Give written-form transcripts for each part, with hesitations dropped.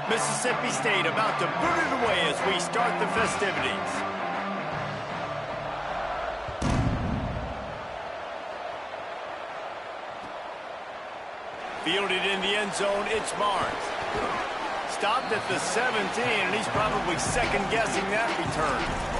Mississippi State about to boot it away as we start the festivities. Fielded in the end zone, it's Barnes. Stopped at the 17, and he's probably second-guessing that return.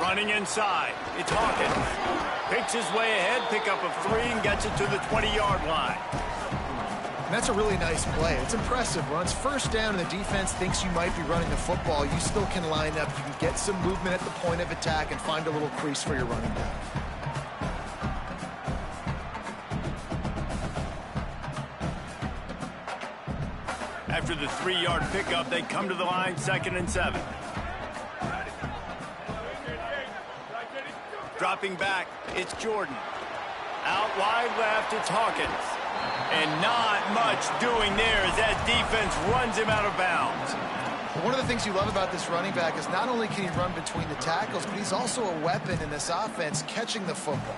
Running inside, it's Hawkins. Picks his way ahead, pick up a 3, and gets it to the 20-yard line. And that's a really nice play. It's impressive. Runs first down, and the defense thinks you might be running the football. You still can line up. You can get some movement at the point of attack and find a little crease for your running back. After the 3-yard pickup, they come to the line, 2nd and 7. Dropping back, it's Jordan. Out wide left, it's Hawkins. And not much doing there as that defense runs him out of bounds. One of the things you love about this running back is not only can he run between the tackles, but he's also a weapon in this offense catching the football.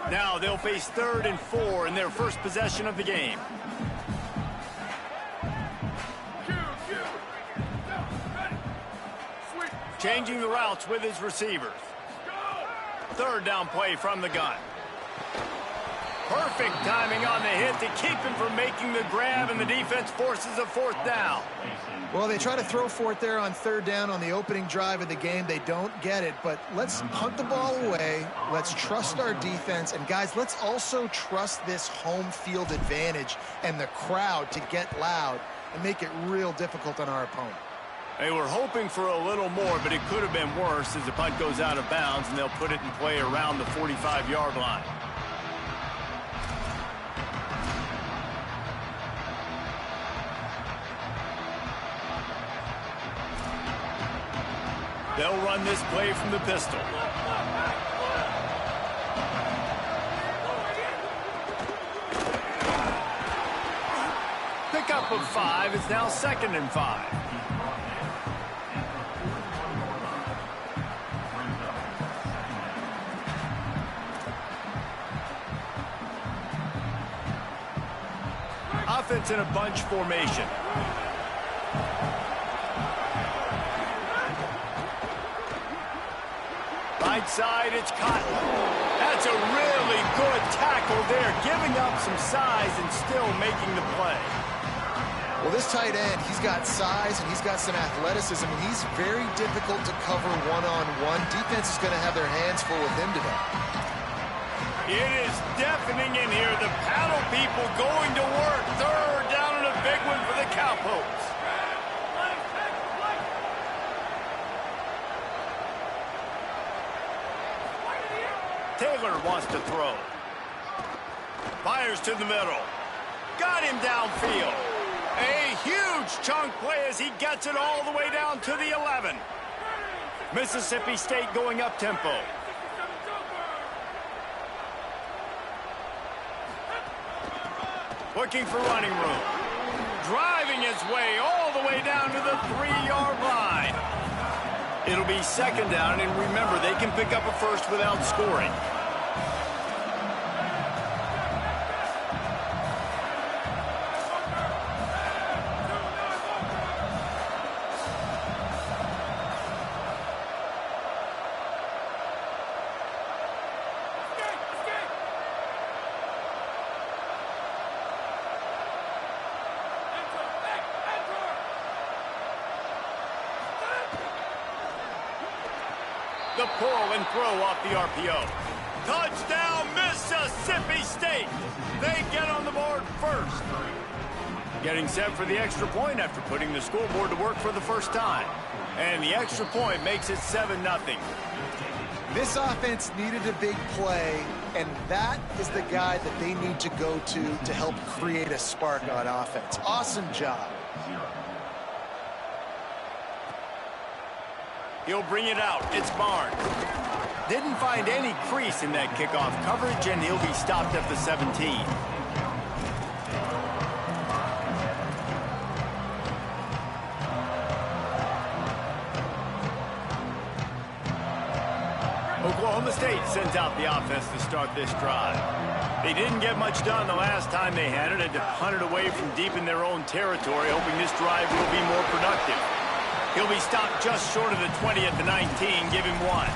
Now they'll face 3rd and 4 in their first possession of the game. Changing the routes with his receivers. 3rd down play from the gun. Perfect timing on the hit to keep him from making the grab, and the defense forces a 4th down. Well, they try to throw for it there on 3rd down on the opening drive of the game. They don't get it, but let's punt the ball away. Let's trust our defense. And, guys, let's also trust this home field advantage and the crowd to get loud and make it real difficult on our opponent. They were hoping for a little more, but it could have been worse as the punt goes out of bounds, and they'll put it in play around the 45-yard line. They'll run this play from the pistol. Pickup of 5. It's now 2nd and 5. Offense in a bunch formation. Right side, it's Cotton. That's a really good tackle there, giving up some size and still making the play. Well, this tight end, he's got size and he's got some athleticism, and he's very difficult to cover one-on-one. Defense is going to have their hands full with him today. It is deafening in here. The paddle people going to work. 3rd down and a big one for the Cowpokes. Taylor wants to throw. Fires to the middle. Got him downfield. A huge chunk play as he gets it all the way down to the 11. Mississippi State going up tempo. Looking for running room. Driving his way all the way down to the 3-yard line. It'll be 2nd down, and remember, they can pick up a first without scoring. The pull and throw off the RPO. Touchdown, Mississippi State. They get on the board first. Getting set for the extra point after putting the scoreboard to work for the first time. And the extra point makes it 7-0. This offense needed a big play, and that is the guy that they need to go to help create a spark on offense. Awesome job. He'll bring it out. It's Barnes. Didn't find any crease in that kickoff coverage, and he'll be stopped at the 17. Oklahoma State sends out the offense to start this drive. They didn't get much done the last time they had it. Had to punt it away from deep in their own territory, hoping this drive will be more productive. He'll be stopped just short of the 20 at the 19. Give him 1.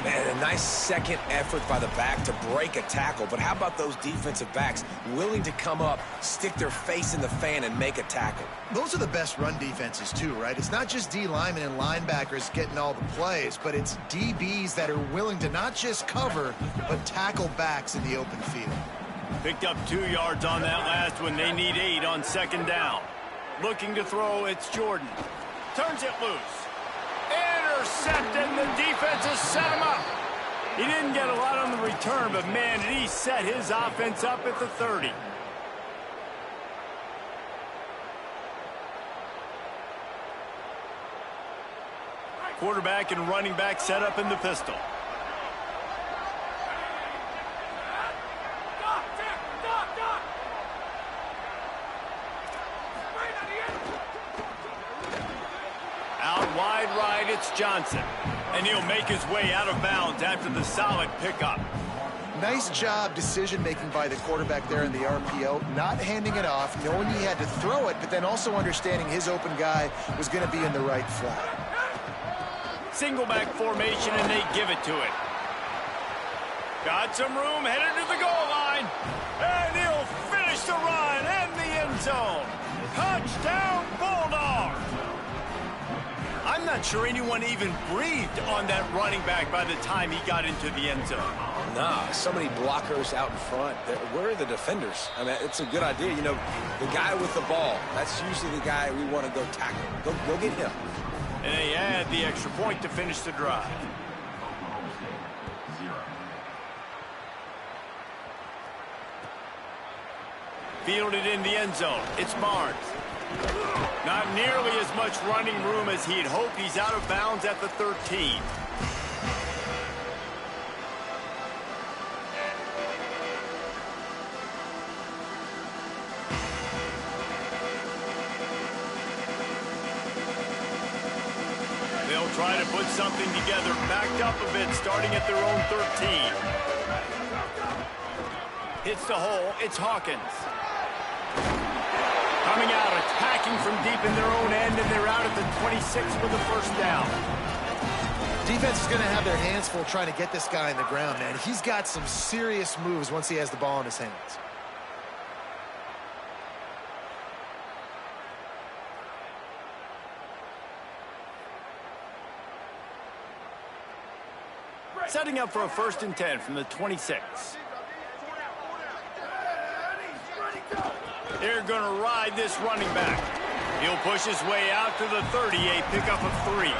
Man, a nice second effort by the back to break a tackle. But how about those defensive backs willing to come up, stick their face in the fan, and make a tackle? Those are the best run defenses, too, right? It's not just D linemen and linebackers getting all the plays, but it's DBs that are willing to not just cover, but tackle backs in the open field. Picked up 2 yards on that last one. They need 8 on second down. Looking to throw, it's Jordan. Turns it loose. Intercepted, the defense has set him up. He didn't get a lot on the return, but man, did he set his offense up at the 30. Quarterback and running back set up in the pistol. Wide right, it's Johnson. And he'll make his way out of bounds after the solid pickup. Nice job decision-making by the quarterback there in the RPO, not handing it off, knowing he had to throw it, but then also understanding his open guy was going to be in the right flat. Single back formation, and they give it to it. Got some room, headed to the goal line. And he'll finish the run and the end zone. Touchdown, Bulldogs! I'm not sure anyone even breathed on that running back by the time he got into the end zone. Nah, so many blockers out in front. Where are the defenders? I mean, it's a good idea. You know, the guy with the ball, that's usually the guy we want to go tackle. Go get him. And they add the extra point to finish the drive. Fielded in the end zone. It's Barnes. Not nearly as much running room as he'd hoped. He's out of bounds at the 13. They'll try to put something together, backed up a bit, starting at their own 13. Hits the hole. It's Hawkins. Coming out, attacking from deep in their own end, and they're out at the 26 for the first down. Defense is going to have their hands full trying to get this guy on the ground, man. He's got some serious moves once he has the ball in his hands. Setting up for a 1st and 10 from the 26. They're going to ride this running back. He'll push his way out to the 30, a pickup of 3.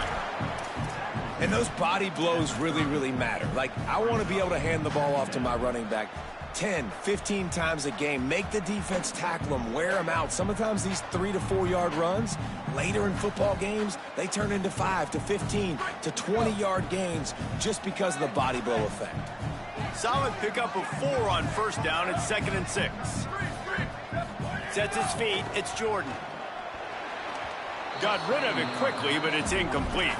And those body blows really, really matter. Like, I want to be able to hand the ball off to my running back 10, 15 times a game. Make the defense tackle them, wear them out. Sometimes these 3 to 4 yard runs, later in football games, they turn into 5 to 15 to 20 yard gains just because of the body blow effect. Solid pickup of 4 on 1st down. It's 2nd and 6. Sets his feet. It's Jordan. Got rid of it quickly, but it's incomplete.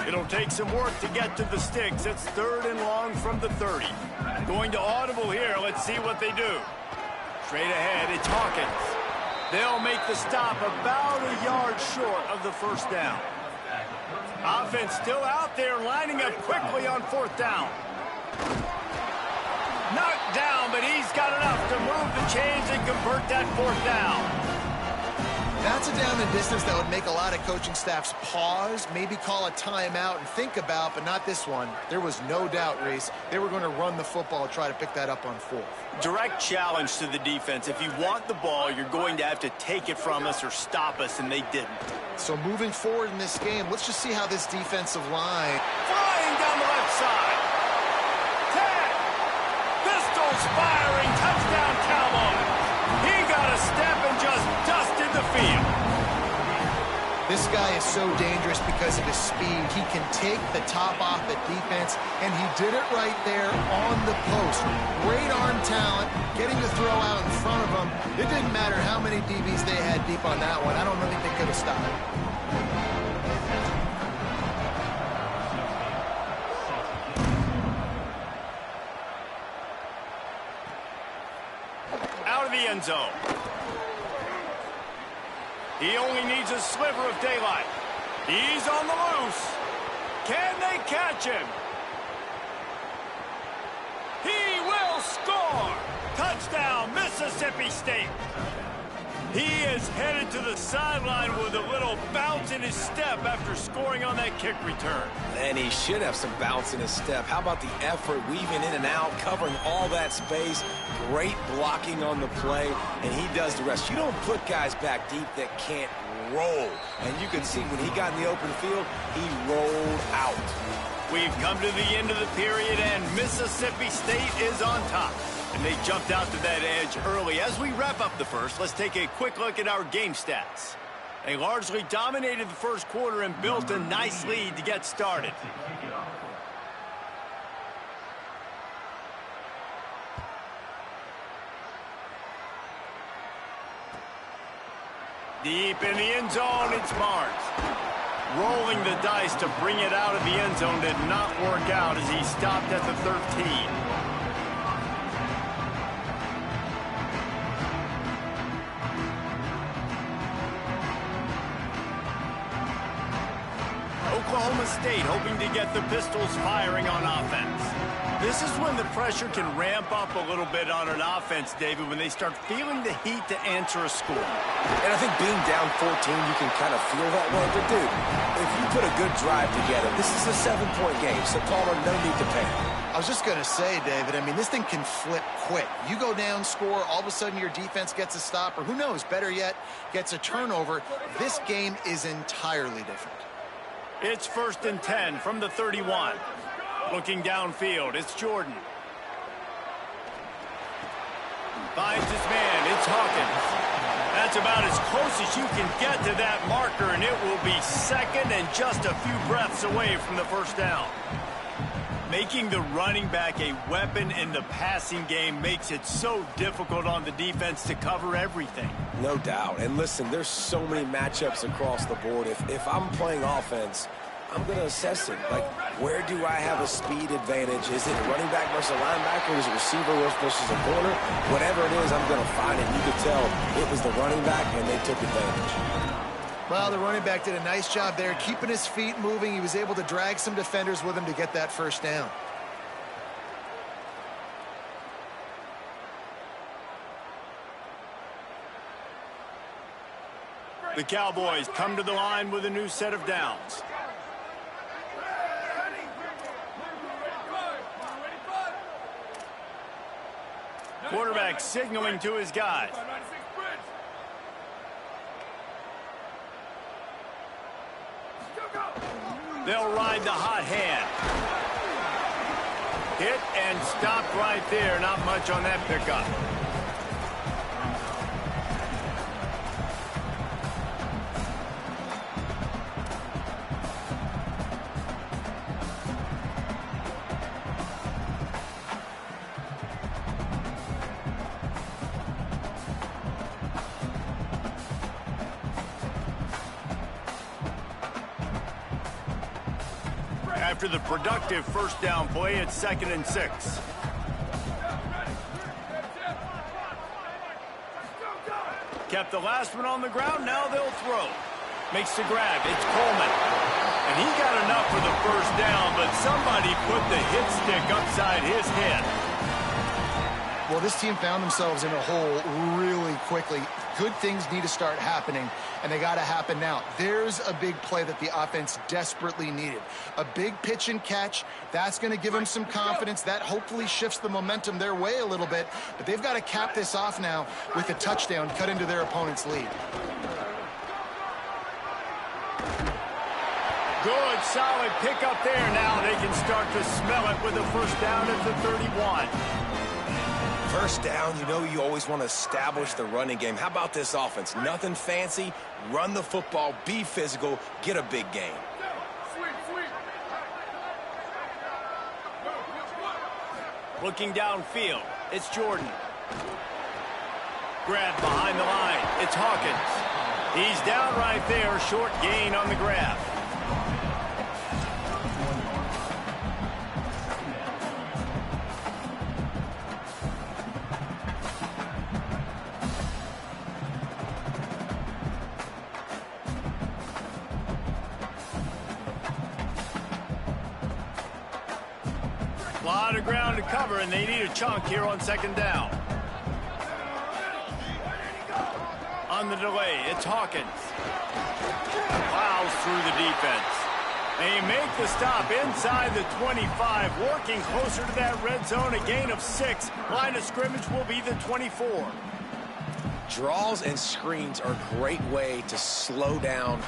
It'll take some work to get to the sticks. It's 3rd and long from the 30. Going to audible here. Let's see what they do. Straight ahead, it's Hawkins. They'll make the stop about a yard short of the 1st down. Offense still out there, lining up quickly on 4th down. Knocked down, but he's got enough to move the chains and convert that 4th down. That's a down and distance that would make a lot of coaching staffs pause, maybe call a timeout and think about, but not this one. There was no doubt, Reese, they were going to run the football, try to pick that up on fourth. Direct challenge to the defense. If you want the ball, you're going to have to take it from us or stop us, and they didn't. So moving forward in this game, let's just see how this defensive line... Flying down the left side. 10. Pistols firing. Touchdown, Cowboys. He got a step and just dusted the field. This guy is so dangerous because of his speed. He can take the top off the defense, and he did it right there on the post. Great arm talent, getting the throw out in front of him. It didn't matter how many DBs they had deep on that one. I don't really think they could have stopped it. Out of the end zone. He only needs a sliver of daylight. He's on the loose. Can they catch him? He will score! Touchdown, Mississippi State. He is headed to the sideline with a little bounce in his step after scoring on that kick return. And he should have some bounce in his step. How about the effort, weaving in and out, covering all that space, great blocking on the play, and he does the rest. You don't put guys back deep that can't roll. And you can see when he got in the open field, he rolled out. We've come to the end of the period, and Mississippi State is on top. And they jumped out to that edge early. As we wrap up the first, let's take a quick look at our game stats. They largely dominated the first quarter and built a nice lead to get started. Deep in the end zone, it's Barnes. Rolling the dice to bring it out of the end zone did not work out as he stopped at the 13. Oklahoma State hoping to get the Pistols firing on offense. This is when the pressure can ramp up a little bit on an offense, David, when they start feeling the heat to answer a score. And I think being down 14, you can kind of feel that way. But, dude, if you put a good drive together, this is a 7-point game, so Palmer, no need to panic. I was just going to say, David, I mean, this thing can flip quick. You go down, score, all of a sudden your defense gets a stop, or who knows, better yet, gets a turnover. This game is entirely different. It's 1st and 10 from the 31. Looking downfield, it's Jordan. Finds his man, it's Hawkins. That's about as close as you can get to that marker, and it will be second and just a few breaths away from the first down. Making the running back a weapon in the passing game makes it so difficult on the defense to cover everything. No doubt. And listen, there's so many matchups across the board. If I'm playing offense, I'm going to assess it. Like, where do I have a speed advantage? Is it a running back versus a linebacker? Is it a receiver versus a corner? Whatever it is, I'm going to find it. You could tell it was the running back, and they took advantage. Well, the running back did a nice job there, keeping his feet moving. He was able to drag some defenders with him to get that first down. The Cowboys come to the line with a new set of downs. Quarterback signaling to his guys. They'll ride the hot hand. Hit and stopped right there. Not much on that pickup. After the productive first down play, it's 2nd and 6. Kept the last one on the ground, now they'll throw. Makes the grab, it's Coleman. And he got enough for the first down, but somebody put the hit stick upside his head. Well, this team found themselves in a hole really quickly. good things need to start happening, and they got to happen now. There's a big play that the offense desperately needed. A big pitch and catch. That's going to give them some confidence. That hopefully shifts the momentum their way a little bit, but they've got to cap this off now with a touchdown cut into their opponent's lead. Good, solid pickup there. Now they can start to smell it with a first down at the 31. First down, you know you always want to establish the running game. How about this offense? Nothing fancy. Run the football, be physical, get a big gain. Looking downfield, it's Jordan. Grab behind the line, it's Hawkins. He's down right there, short gain on the grab. A lot of ground to cover, and they need a chunk here on second down. On the delay, it's Hawkins. Plows through the defense. They make the stop inside the 25, working closer to that red zone, a gain of 6. Line of scrimmage will be the 24. Draws and screens are a great way to slow down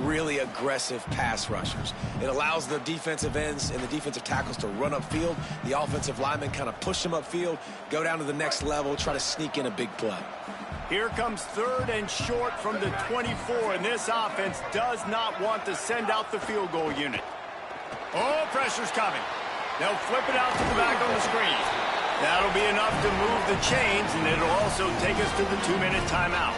really aggressive pass rushers. It allows the defensive ends and the defensive tackles to run upfield. The offensive linemen kind of push them upfield, go down to the next level, try to sneak in a big play. Here comes third and short from the 24, and this offense does not want to send out the field goal unit. Oh, pressure's coming. They'll flip it out to the back on the screen. That'll be enough to move the chains, and it'll also take us to the 2-minute timeout.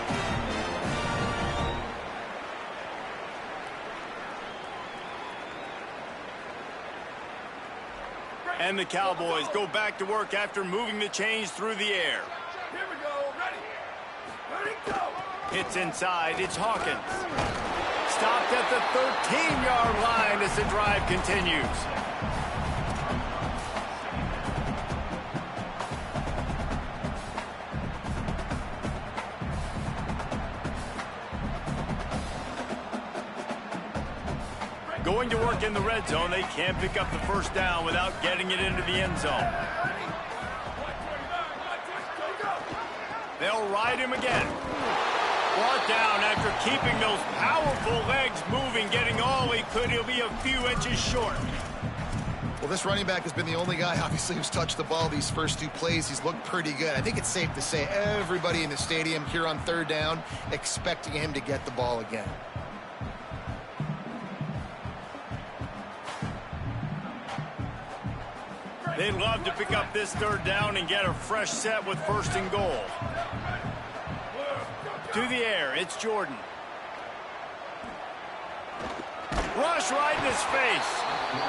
And the Cowboys go back to work after moving the chains through the air. Here we go. Ready, go. It's inside. It's Hawkins. Stopped at the 13-yard line as the drive continues. Going to work in the red zone. They can't pick up the first down without getting it into the end zone. They'll ride him again. Brought down after keeping those powerful legs moving, getting all he could. He'll be a few inches short. Well, this running back has been the only guy, obviously, who's touched the ball these first 2 plays. He's looked pretty good. I think it's safe to say everybody in the stadium here on third down expecting him to get the ball again. They'd love to pick up this third down and get a fresh set with first and goal. To the air, it's Jordan. Rush right in his face.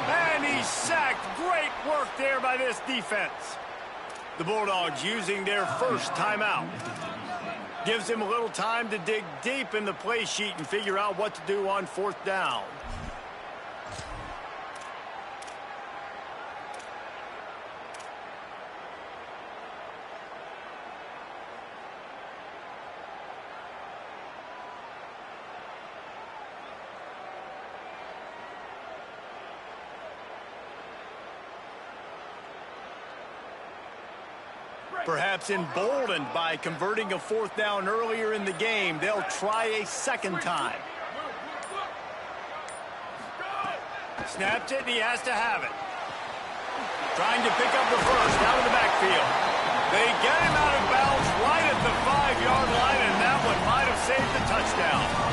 And he's sacked. Great work there by this defense. The Bulldogs using their first timeout. Gives him a little time to dig deep in the play sheet and figure out what to do on fourth down. Perhaps emboldened by converting a fourth down earlier in the game, they'll try a second time. Snapped it, and he has to have it. Trying to pick up the first out of the backfield. They get him out of bounds right at the 5-yard line, and that one might have saved the touchdown.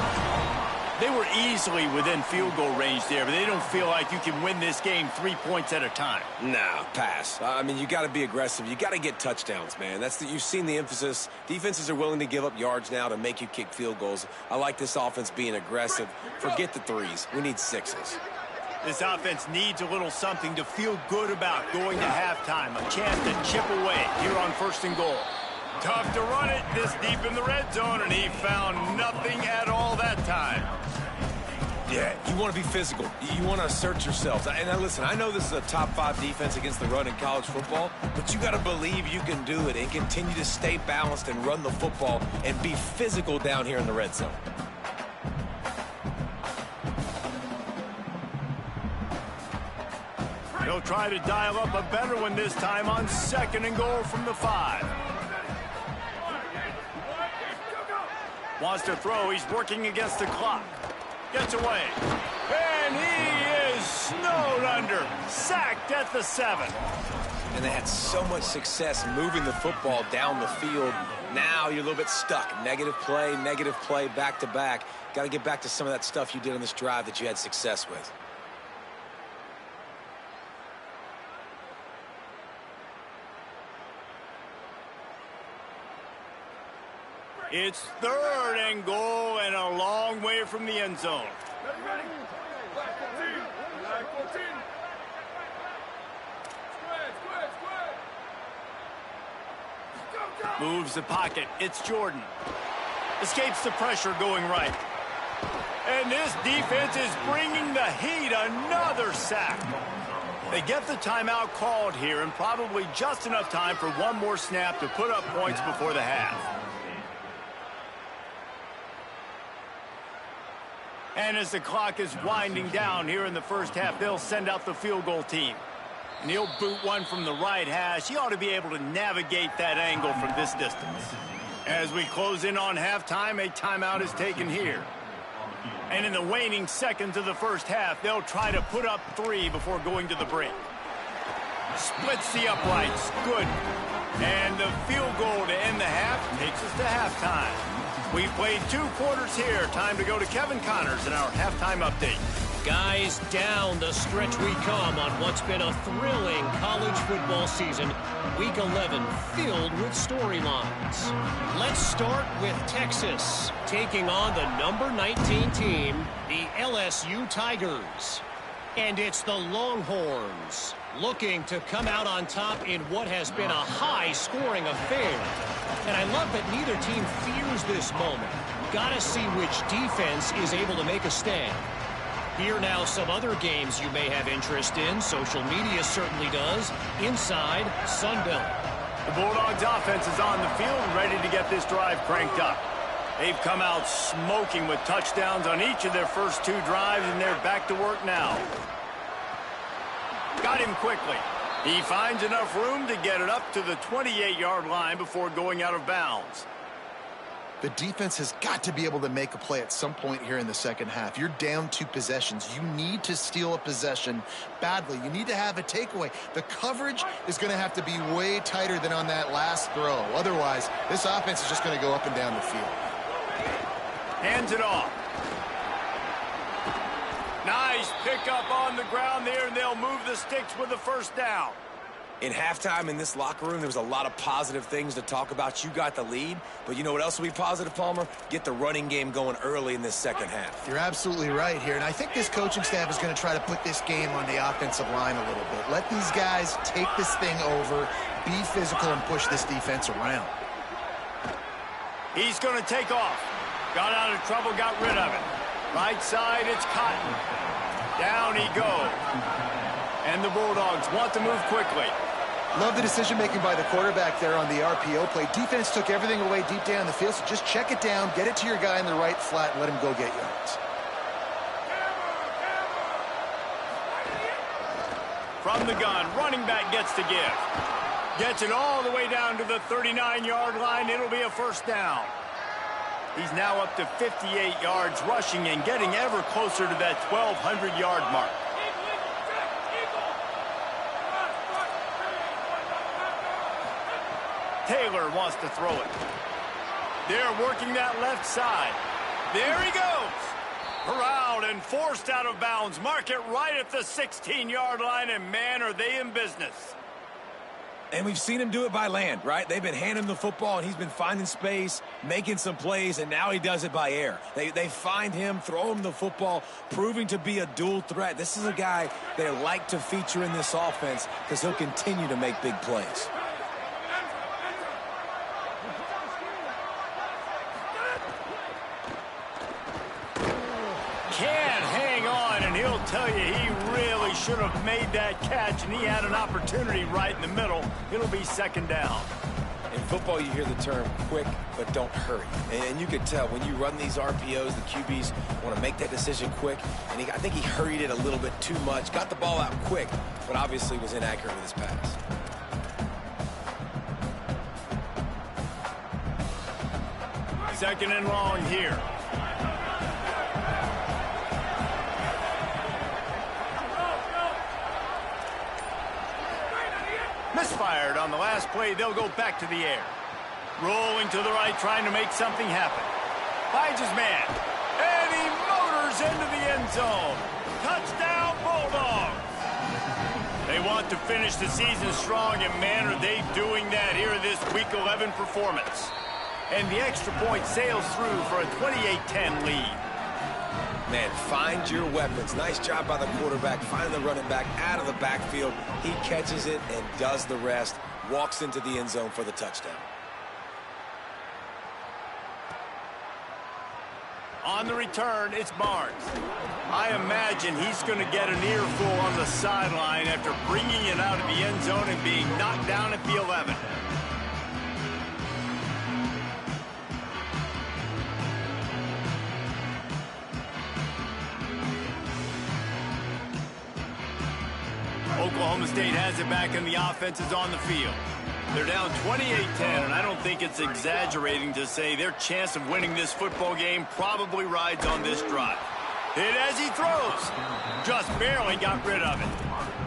They were easily within field goal range there, but they don't feel like you can win this game 3 points at a time. No, pass. I mean, you got to be aggressive. You got to get touchdowns, man. You've seen the emphasis. Defenses are willing to give up yards now to make you kick field goals. I like this offense being aggressive. Forget the 3s. We need 6s. This offense needs a little something to feel good about going to halftime. A chance to chip away here on first and goal. Tough to run it this deep in the red zone, and he found nothing at all that time. Yeah, you want to be physical. You want to assert yourselves. And now listen, I know this is a top 5 defense against the run in college football, but you got to believe you can do it and continue to stay balanced and run the football and be physical down here in the red zone. He'll try to dial up a better one this time on 2nd and goal from the 5. Wants to throw. He's working against the clock. Gets away. And he is snowed under. Sacked at the 7. And they had so much success moving the football down the field. Now you're a little bit stuck. Negative play, back to back. Got to get back to some of that stuff you did on this drive that you had success with. It's 3rd and goal and a long way from the end zone. Ready. Black 14. Black 14. Square. Go. Moves the pocket. It's Jordan. Escapes the pressure going right. And this defense is bringing the heat. Another sack. They get the timeout called here and probably just enough time for one more snap to put up points before the half. And as the clock is winding down here in the first half, they'll send out the field goal team. And he'll boot one from the right hash. He ought to be able to navigate that angle from this distance. As we close in on halftime, a timeout is taken here. And in the waning seconds of the first half, they'll try to put up 3 before going to the break. Splits the uprights. Good. And the field goal to end the half takes us to halftime. We've played 2 quarters here. Time to go to Kevin Connors in our halftime update. Guys, down the stretch we come on what's been a thrilling college football season. Week 11 filled with storylines. Let's start with Texas taking on the number 19 team, the LSU Tigers. And it's the Longhorns looking to come out on top in what has been a high-scoring affair. And I love that neither team fears this moment. Gotta see which defense is able to make a stand. Here now some other games you may have interest in. Social media certainly does. Inside Sunbelt. The Bulldogs offense is on the field ready to get this drive cranked up. They've come out smoking with touchdowns on each of their first 2 drives, and they're back to work now. Got him quickly. He finds enough room to get it up to the 28-yard line before going out of bounds. The defense has got to be able to make a play at some point here in the second half. You're down 2 possessions. You need to steal a possession badly. You need to have a takeaway. The coverage is going to have to be way tighter than on that last throw. Otherwise, this offense is just going to go up and down the field. Hands it off. Nice pickup on the ground there, and they'll move the sticks with the first down. In halftime in this locker room, there was a lot of positive things to talk about. You got the lead, but you know what else will be positive, Palmer? Get the running game going early in this second half. You're absolutely right here, and I think this coaching staff is going to try to put this game on the offensive line a little bit. Let these guys take this thing over, be physical, and push this defense around. He's going to take off. Got out of trouble, got rid of it. Right side, it's Cotton. Down he goes. And the Bulldogs want to move quickly. Love the decision-making by the quarterback there on the RPO play. Defense took everything away deep down the field, so just check it down, get it to your guy in the right flat, and let him go get yards. From the gun, running back gets to give. Gets it all the way down to the 39-yard line. It'll be a first down. He's now up to 58 yards rushing and getting ever closer to that 1,200-yard mark. Taylor wants to throw it. They're working that left side. There he goes. Corralled and forced out of bounds. Mark it right at the 16-yard line, and man, are they in business. And we've seen him do it by land, right? They've been handing him the football, and he's been finding space, making some plays, and now he does it by air. They find him, throw him the football, proving to be a dual threat. This is a guy they like to feature in this offense because he'll continue to make big plays. Can't should have made that catch, and he had an opportunity right in the middle. It'll be second down. In football, you hear the term quick, but don't hurry. And you can tell when you run these RPOs, the QBs want to make that decision quick. And I think he hurried it a little bit too much, got the ball out quick, but obviously was inaccurate with his pass. Second and long here. Misfired on the last play. They'll go back to the air. Rolling to the right, trying to make something happen. Finds his man. And he motors into the end zone. Touchdown, Bulldogs. They want to finish the season strong, and man, are they doing that here in this Week 11 performance. And the extra point sails through for a 28-10 lead. Man, find your weapons. Nice job by the quarterback, finding the running back out of the backfield. He catches it and does the rest. Walks into the end zone for the touchdown. On the return, it's Barnes. I imagine he's going to get an earful on the sideline after bringing it out of the end zone and being knocked down at the 11. Oklahoma State has it back, and the offense is on the field. They're down 28-10, and I don't think it's exaggerating to say their chance of winning this football game probably rides on this drive. Hit as he throws. Just barely got rid of it.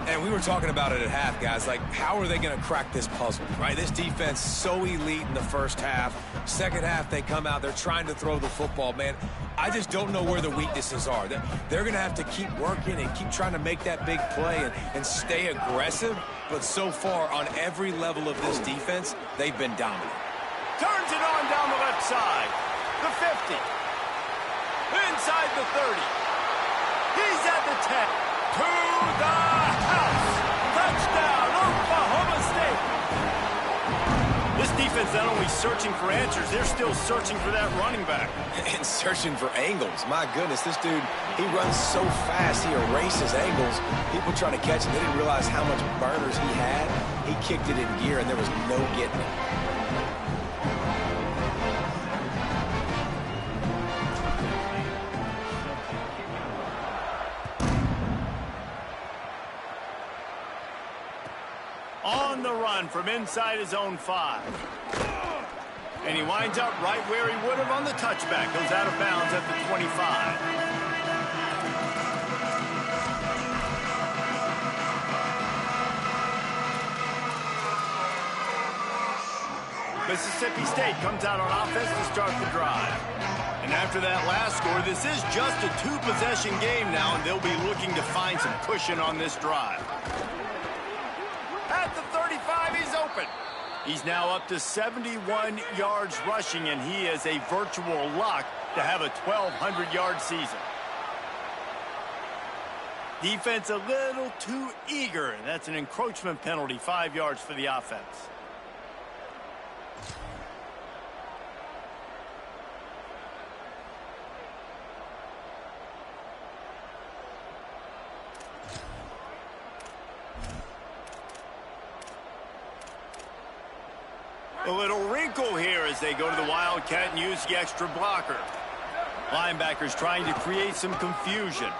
And we were talking about it at half, guys. Like, how are they going to crack this puzzle, right? This defense so elite in the first half. Second half, they come out. They're trying to throw the football, man. I just don't know where the weaknesses are. They're going to have to keep working and keep trying to make that big play and stay aggressive. But so far, on every level of this defense, they've been dominant. Turns it on down the left side. The 50. Inside the 30. He's at the 10. To the house. Touchdown, Oklahoma State. This defense not only searching for answers, they're still searching for that running back. And searching for angles. My goodness, this dude, he runs so fast, he erases angles. People trying to catch him, they didn't realize how much burners he had. He kicked it in gear, and there was no getting it. On the run from inside his own 5. And he winds up right where he would have on the touchback. Goes out of bounds at the 25. Mississippi State comes out on offense to start the drive. And after that last score, this is just a 2-possession game now, and they'll be looking to find some cushion on this drive. At the 35, he's open. He's now up to 71 yards rushing, and he is a virtual lock to have a 1,200-yard season. Defense a little too eager, and that's an encroachment penalty, 5 yards for the offense. A little wrinkle here as they go to the Wildcat and use the extra blocker. Linebackers trying to create some confusion.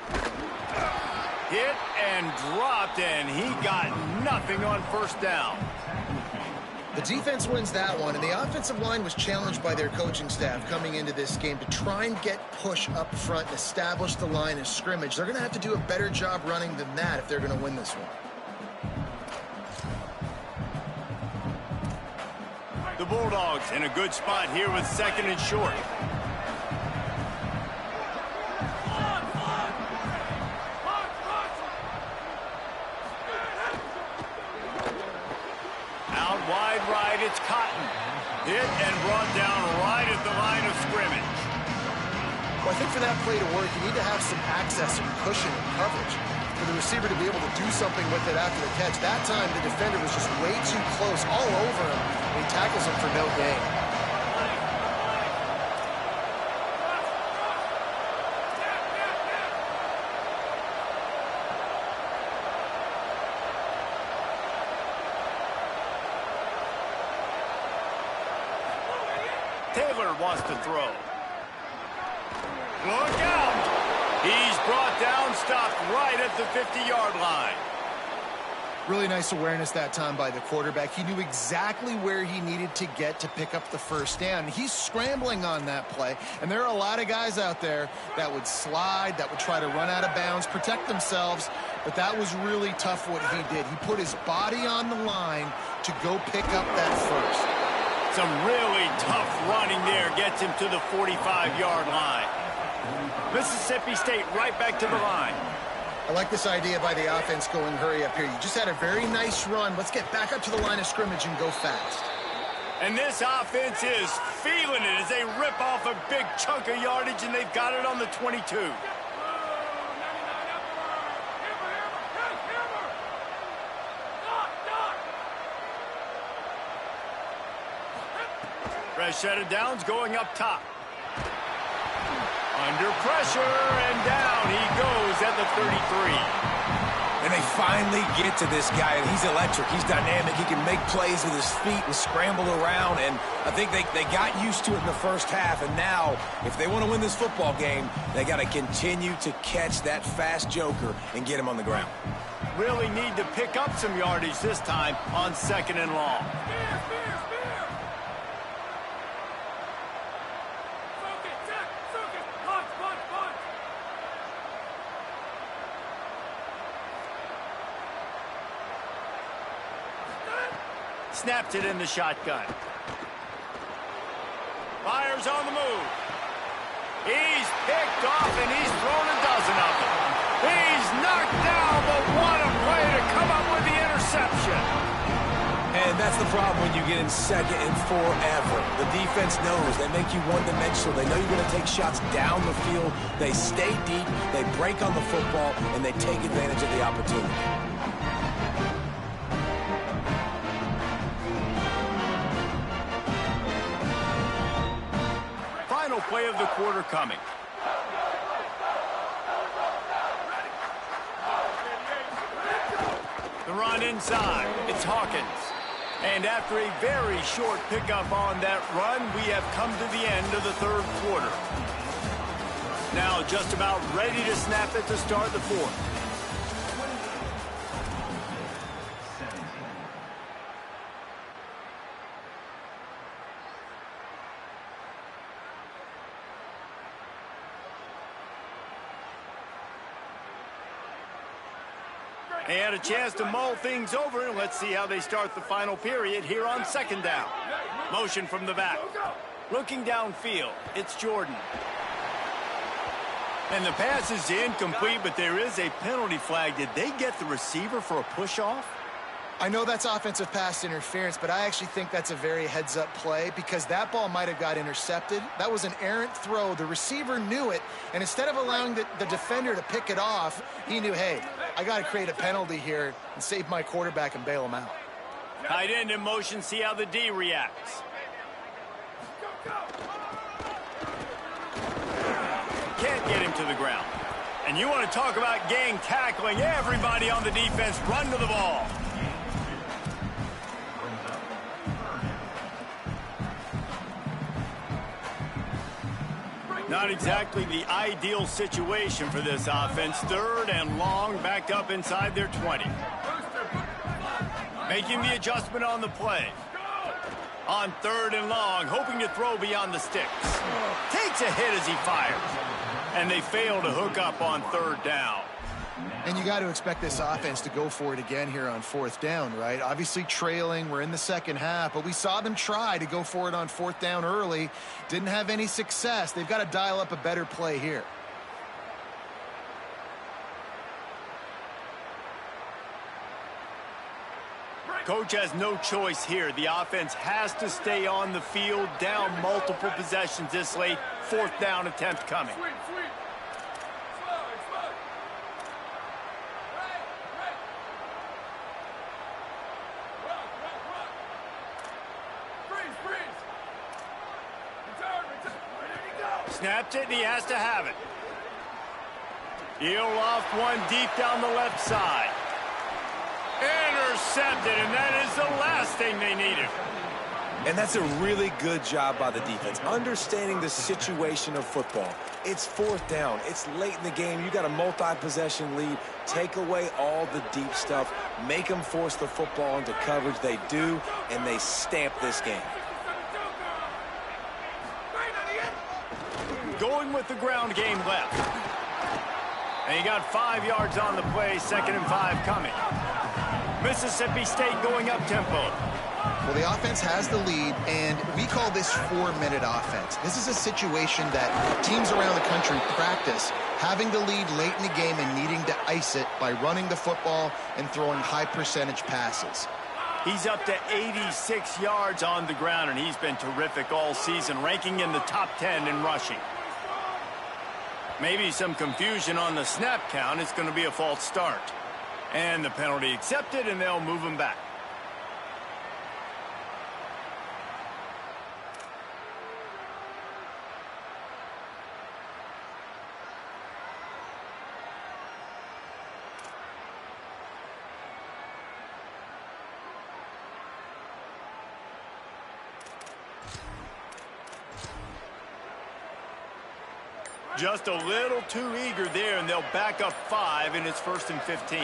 Hit and dropped, and he got nothing on first down. The defense wins that one, and the offensive line was challenged by their coaching staff coming into this game to try and get push up front and establish the line of scrimmage. They're going to have to do a better job running than that if they're going to win this one. The Bulldogs in a good spot here with second and short. Out wide right, it's Cotton. Hit and brought down right at the line of scrimmage. Well, I think for that play to work, you need to have some access and cushion and coverage for the receiver to be able to do something with it after the catch. That time, the defender was just way too close, all over him, and he tackles him for no gain. Taylor wants to throw. Look out! He's brought down, stopped right at the 50-yard line. Really nice awareness that time by the quarterback. He knew exactly where he needed to get to pick up the first down. He's scrambling on that play, and there are a lot of guys out there that would slide, that would try to run out of bounds, protect themselves, but that was really tough what he did. He put his body on the line to go pick up that first. Some really tough running there gets him to the 45-yard line. Mississippi State right back to the line. I like this idea by the offense going hurry up here. You just had a very nice run. Let's get back up to the line of scrimmage and go fast. And this offense is feeling it as they rip off a big chunk of yardage, and they've got it on the 22. Fresh set of downs going up top. Under pressure, and down he goes at the 33. And they finally get to this guy, and he's electric. He's dynamic. He can make plays with his feet and scramble around, and I think they got used to it in the first half, and now, if they want to win this football game, they got to continue to catch that fast joker and get him on the ground. Really need to pick up some yardage this time on 2nd and long. Snapped it in the shotgun. Fires on the move. He's picked off, and he's thrown a dozen of them. He's knocked down, but what a play to come up with the interception. And that's the problem when you get in 2nd and forever. The defense knows. They make you one-dimensional. They know you're going to take shots down the field. They stay deep, they break on the football, and they take advantage of the opportunity. Play of the quarter coming. The run inside. It's Hawkins. And after a very short pickup on that run, we have come to the end of the 3rd quarter. Now just about ready to snap it to start the 4th. They had a chance to mull things over, and let's see how they start the final period here on 2nd down. Motion from the back. Looking downfield, it's Jordan. And the pass is incomplete, but there is a penalty flag. Did they get the receiver for a push-off? I know that's offensive pass interference, but I actually think that's a very heads-up play because that ball might have got intercepted. That was an errant throw. The receiver knew it, and instead of allowing the defender to pick it off, he knew, hey, I got to create a penalty here and save my quarterback and bail him out. Tight end in motion, see how the D reacts. Can't get him to the ground. And you want to talk about gang tackling, everybody on the defense run to the ball. Not exactly the ideal situation for this offense. 3rd and long, backed up inside their 20. Making the adjustment on the play. On 3rd and long, hoping to throw beyond the sticks. Takes a hit as he fires. And they fail to hook up on 3rd down. And you got to expect this offense to go for it again here on 4th down, right? Obviously trailing, we're in the 2nd half, but we saw them try to go for it on 4th down early. Didn't have any success. They've got to dial up a better play here. Coach has no choice here. The offense has to stay on the field, down multiple possessions this late. 4th down attempt coming. Snapped it, and he has to have it. He'll loft one deep down the left side. Intercepted, and that is the last thing they needed. And that's a really good job by the defense, understanding the situation of football. It's fourth down. It's late in the game. You got a multi-possession lead. Take away all the deep stuff. Make them force the football into coverage. They do, and they stamp this game. Going with the ground game left. And he got 5 yards on the play, 2nd and 5 coming. Mississippi State going up-tempo. Well, the offense has the lead, and we call this 4-minute offense. This is a situation that teams around the country practice, having the lead late in the game and needing to ice it by running the football and throwing high-percentage passes. He's up to 86 yards on the ground, and he's been terrific all season, ranking in the top 10 in rushing. Maybe some confusion on the snap count. It's going to be a false start. And the penalty accepted, and they'll move him back. Just a little too eager there, and they'll back up 5, and it's 1st and 15.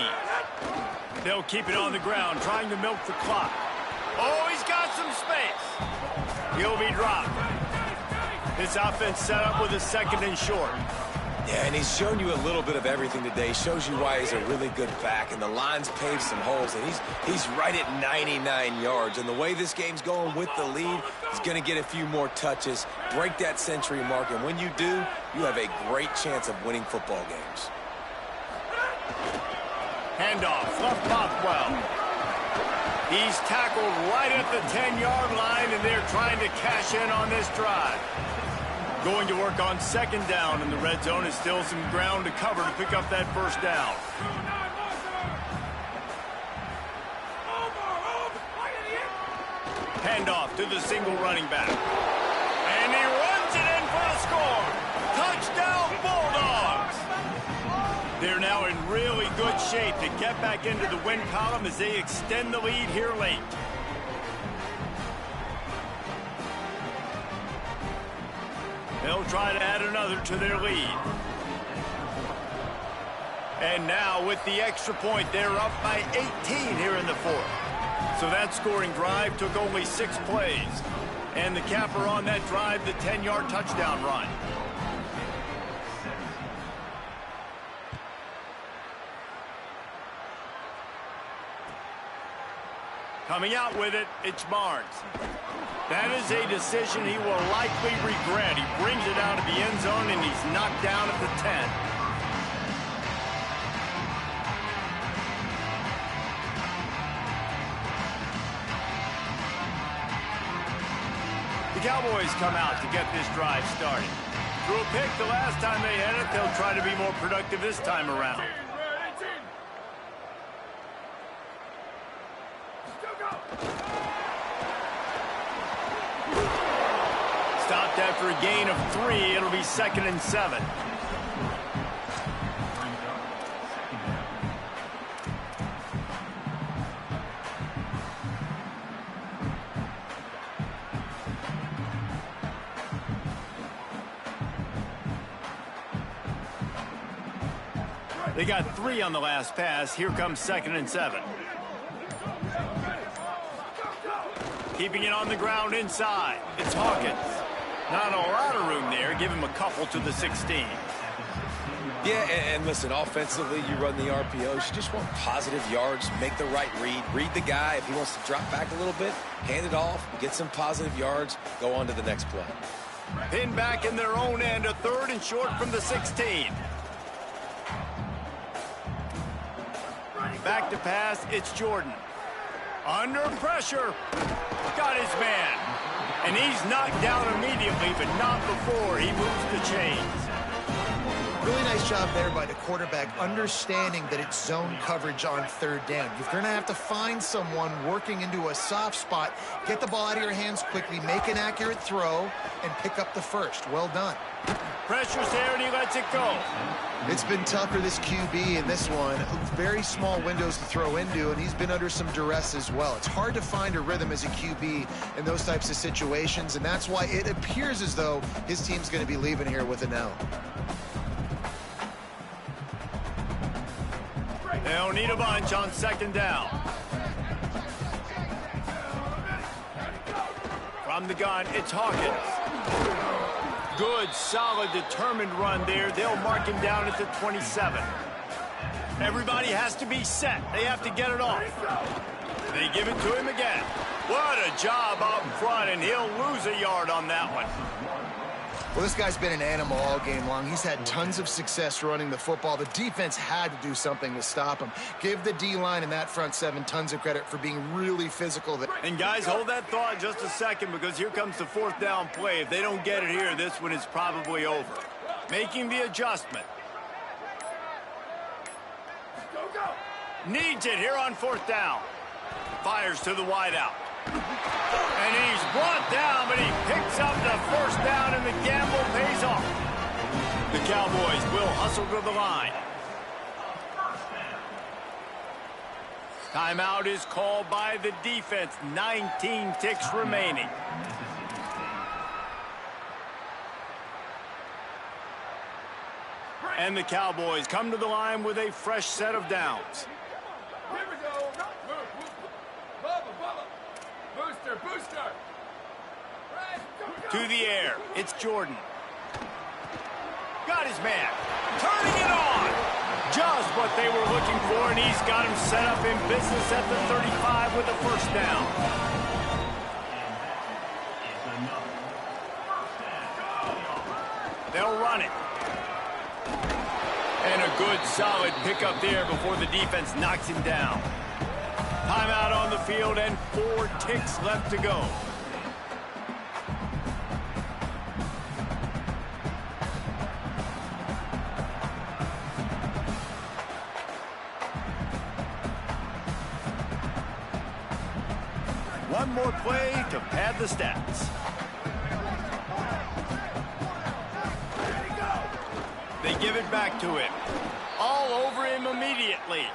They'll keep it on the ground, trying to milk the clock. Oh, he's got some space. He'll be dropped. This offense set up with a 2nd and short. Yeah, and he's shown you a little bit of everything today. Shows you why he's a really good back, and the line's paved some holes, and he's right at 99 yards. And the way this game's going with the lead, he's going to get a few more touches, break that century mark, and when you do, you have a great chance of winning football games. Handoff, left Bothwell. He's tackled right at the 10-yard line, and they're trying to cash in on this drive. Going to work on 2nd down in the red zone. Is still some ground to cover to pick up that 1st down. Handoff to the single running back. And he runs it in for a score. Touchdown, Bulldogs! They're now in really good shape to get back into the win column as they extend the lead here late. They'll try to add another to their lead. And now with the extra point, they're up by 18 here in the 4th. So that scoring drive took only 6 plays. And the capper on that drive, the 10-yard touchdown run. Coming out with it, it's Barnes. That is a decision he will likely regret. He brings it out of the end zone, and he's knocked down at the 10. The Cowboys come out to get this drive started. Threw a pick the last time they had it. They'll try to be more productive this time around. Stopped after a gain of 3. It'll be 2nd and 7. They got 3 on the last pass. Here comes 2nd and 7. Keeping it on the ground inside. It's Hawkins. Not a lot of room there. Give him a couple to the 16. Yeah, and listen, offensively, you run the RPOs. You just want positive yards, make the right read the guy. If he wants to drop back a little bit, hand it off, get some positive yards, go on to the next play. Pinned back in their own end, a 3rd and short from the 16. Back to pass, it's Jordan. Under pressure. Got his man. And he's knocked down immediately, but not before he moves the chains. Really nice job there by the quarterback, understanding that it's zone coverage on 3rd down. You're going to have to find someone working into a soft spot, get the ball out of your hands quickly, make an accurate throw, and pick up the 1st. Well done. Pressure's there, and he lets it go. It's been tough for this QB in this one. Very small windows to throw into, and he's been under some duress as well. It's hard to find a rhythm as a QB in those types of situations, and that's why it appears as though his team's going to be leaving here with an L. They'll need a bunch on second down. From the gun, it's Hawkins. Good, solid, determined run there. They'll mark him down at the 27. Everybody has to be set. They have to get it off. They give it to him again. What a job out in front, and he'll lose a yard on that one. Well, this guy's been an animal all game long. He's had tons of success running the football. The defense had to do something to stop him. Give the D-line and that front seven tons of credit for being really physical. And guys, hold that thought just a second, because here comes the fourth down play. If they don't get it here, this one is probably over. Making the adjustment. Needs it here on fourth down. Fires to the wideout. And he's brought down, but he picks up the first down, and the gamble pays off. The Cowboys will hustle to the line. Timeout is called by the defense. 19 ticks remaining. And the Cowboys come to the line with a fresh set of downs. Here we go. Bubba. Booster. To the air. It's Jordan. Got his man. Turning it on. Just what they were looking for, and he's got him set up in business at the 35 with the first down. They'll run it. And a good, solid pickup there before the defense knocks him down. Timeout on the field, and 4 ticks left to go. One more play to pad the stats. They give it back to him. All over him immediately.